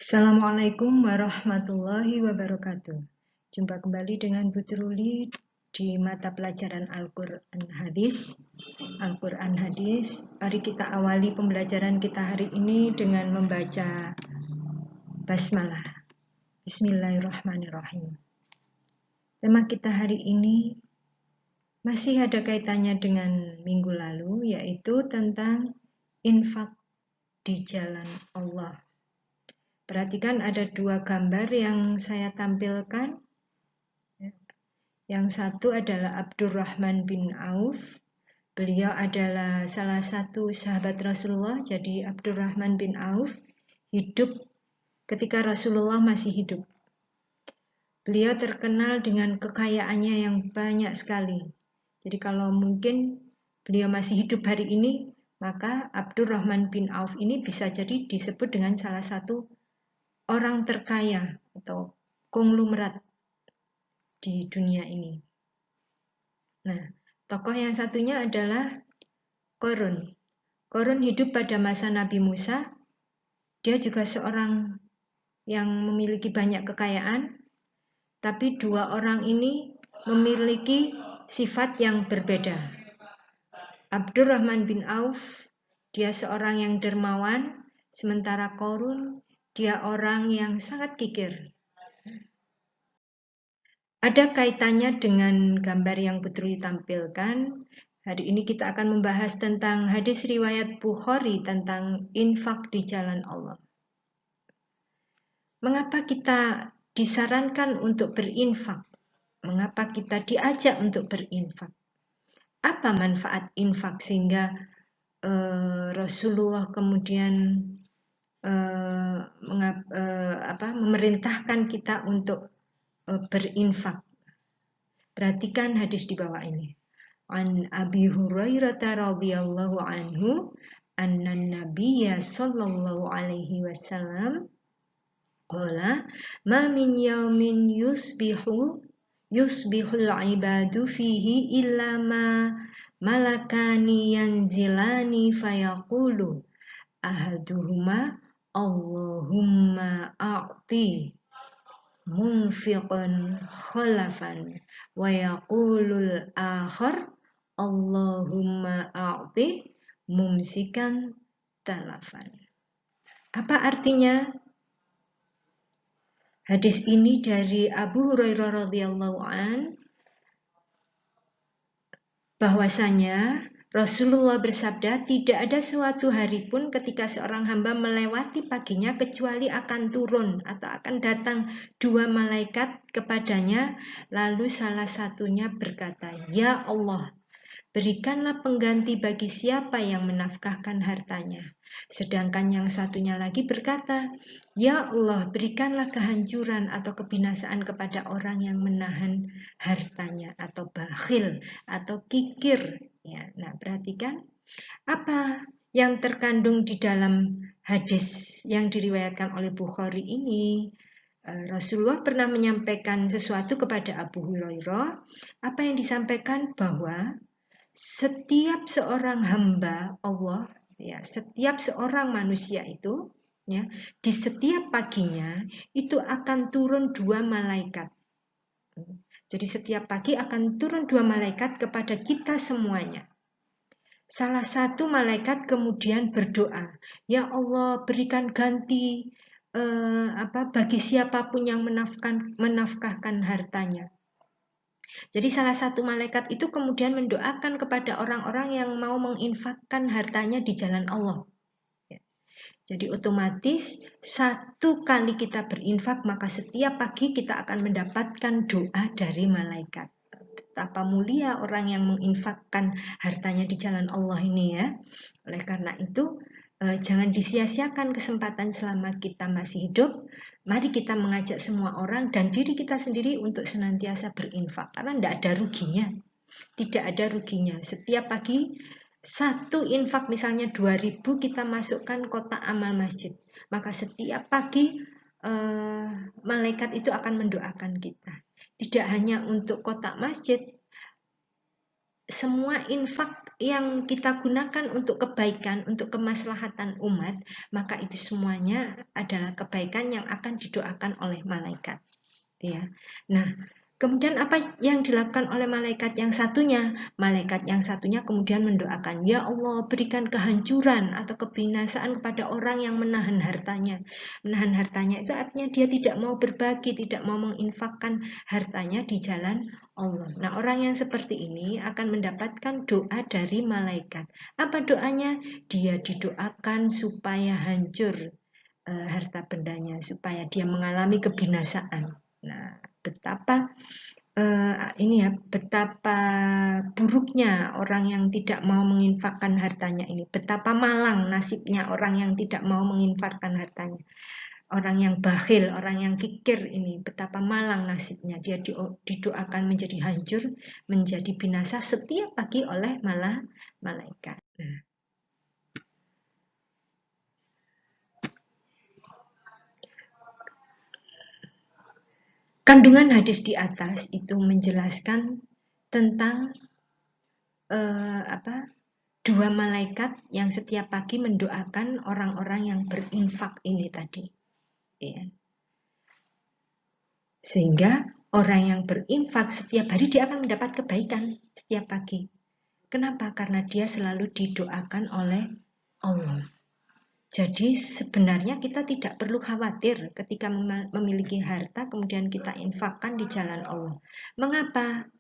Assalamualaikum warahmatullahi wabarakatuh. Jumpa kembali dengan Bu Truli di mata pelajaran Al-Quran Hadis. Al-Quran Hadis. Mari kita awali pembelajaran kita hari ini dengan membaca basmalah. Bismillahirrahmanirrahim. Tema kita hari ini masih ada kaitannya dengan minggu lalu, yaitu tentang infak di jalan Allah. Perhatikan ada dua gambar yang saya tampilkan. Yang satu adalah Abdurrahman bin Auf. Beliau adalah salah satu sahabat Rasulullah. Jadi Abdurrahman bin Auf hidup ketika Rasulullah masih hidup. Beliau terkenal dengan kekayaannya yang banyak sekali. Jadi kalau mungkin beliau masih hidup hari ini, maka Abdurrahman bin Auf ini bisa jadi disebut dengan salah satu orang terkaya atau konglomerat di dunia ini. Nah, tokoh yang satunya adalah Qarun. Qarun hidup pada masa Nabi Musa. Dia juga seorang yang memiliki banyak kekayaan, tapi dua orang ini memiliki sifat yang berbeda. Abdurrahman bin Auf, dia seorang yang dermawan, sementara Qarun, dia orang yang sangat kikir. Ada kaitannya dengan gambar yang Putri tampilkan. Hari ini kita akan membahas tentang hadis riwayat Bukhari tentang infak di jalan Allah. Mengapa kita disarankan untuk berinfak? Mengapa kita diajak untuk berinfak? Apa manfaat infak sehingga Rasulullah kemudian memerintahkan kita untuk berinfak? Perhatikan hadis di bawah ini. An Abi Hurairah radhiyallahu anhu anna Nabiyya sallallahu alaihi wasallam qala ma min yawmin yusbihul ibadu fihi illa ma malakani yanzilani fayaqulu ahaduhuma Allahumma a'ti munfiqan khalafan wa yaqulul akhar Allahumma a'ti mumsikan talafan. Apa artinya? Hadis ini dari Abu Hurairah radhiyallahu an, bahwasanya Rasulullah bersabda, tidak ada suatu hari pun ketika seorang hamba melewati paginya kecuali akan turun atau akan datang dua malaikat kepadanya, lalu salah satunya berkata, "Ya Allah, berikanlah pengganti bagi siapa yang menafkahkan hartanya." Sedangkan yang satunya lagi berkata, "Ya Allah, berikanlah kehancuran atau kebinasaan kepada orang yang menahan hartanya," atau bakhil atau kikir. Ya, nah perhatikan apa yang terkandung di dalam hadis yang diriwayatkan oleh Bukhari ini. Rasulullah pernah menyampaikan sesuatu kepada Abu Hurairah. Apa yang disampaikan? Bahwa setiap seorang hamba Allah, ya, setiap seorang manusia itu, ya, di setiap paginya itu akan turun dua malaikat. Jadi setiap pagi akan turun dua malaikat kepada kita semuanya. Salah satu malaikat kemudian berdoa, "Ya Allah, berikan ganti bagi siapapun yang menafkahkan hartanya." Jadi salah satu malaikat itu kemudian mendoakan kepada orang-orang yang mau menginfakkan hartanya di jalan Allah. Jadi otomatis satu kali kita berinfak, maka setiap pagi kita akan mendapatkan doa dari malaikat. Betapa mulia orang yang menginfakkan hartanya di jalan Allah ini, ya. Oleh karena itu, jangan disia-siakan kesempatan selama kita masih hidup. Mari kita mengajak semua orang dan diri kita sendiri untuk senantiasa berinfak, karena tidak ada ruginya. Tidak ada ruginya. Setiap pagi satu infak misalnya 2.000 kita masukkan kotak amal masjid, maka setiap pagi malaikat itu akan mendoakan kita. Tidak hanya untuk kotak masjid, semua infak yang kita gunakan untuk kebaikan, untuk kemaslahatan umat, maka itu semuanya adalah kebaikan yang akan didoakan oleh malaikat. Ya. Nah, kemudian apa yang dilakukan oleh malaikat yang satunya? Malaikat yang satunya kemudian mendoakan, ya Allah, berikan kehancuran atau kebinasaan kepada orang yang menahan hartanya. Menahan hartanya itu artinya dia tidak mau berbagi, tidak mau menginfakkan hartanya di jalan Allah. Nah, orang yang seperti ini akan mendapatkan doa dari malaikat. Apa doanya? Dia didoakan supaya hancur harta bendanya, supaya dia mengalami kebinasaan. Nah, betapa betapa buruknya orang yang tidak mau menginfakkan hartanya ini. Betapa malang nasibnya orang yang tidak mau menginfakkan hartanya. Orang yang bakhil, orang yang kikir ini, betapa malang nasibnya. Dia didoakan menjadi hancur, menjadi binasa setiap pagi oleh malaikat. Nah, kandungan hadis di atas itu menjelaskan tentang dua malaikat yang setiap pagi mendoakan orang-orang yang berinfak ini tadi. Ya. Sehingga orang yang berinfak setiap hari dia akan mendapat kebaikan setiap pagi. Kenapa? Karena dia selalu didoakan oleh Allah. Jadi sebenarnya kita tidak perlu khawatir ketika memiliki harta kemudian kita infakkan di jalan Allah. Mengapa?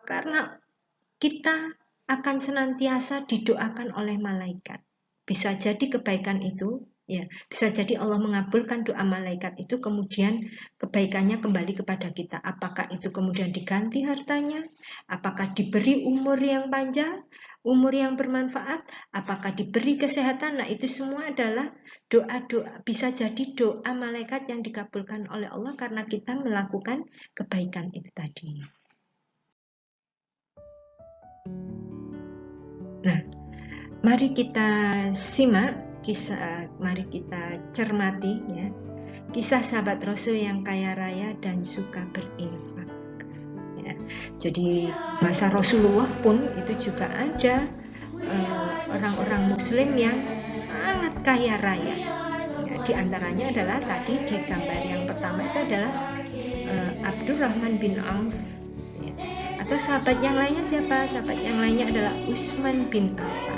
Karena kita akan senantiasa didoakan oleh malaikat. Bisa jadi kebaikan itu, ya, bisa jadi Allah mengabulkan doa malaikat itu, kemudian kebaikannya kembali kepada kita. Apakah itu kemudian diganti hartanya? Apakah diberi umur yang panjang? Umur yang bermanfaat, apakah diberi kesehatan? Nah, itu semua adalah doa-doa, bisa jadi doa malaikat yang dikabulkan oleh Allah karena kita melakukan kebaikan itu tadi. Nah, mari kita simak kisah, mari kita cermati ya, kisah sahabat Rasul yang kaya raya dan suka berinfak. Ya, jadi masa Rasulullah pun itu juga ada orang-orang Muslim yang sangat kaya raya. Ya, di antaranya adalah tadi di gambar yang pertama itu adalah Abdurrahman bin Auf. Ya. Atau sahabat yang lainnya siapa? Sahabat yang lainnya adalah Utsman bin Affan.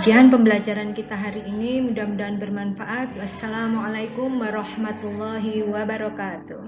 Demikian pembelajaran kita hari ini, mudah-mudahan bermanfaat. Wassalamualaikum warahmatullahi wabarakatuh.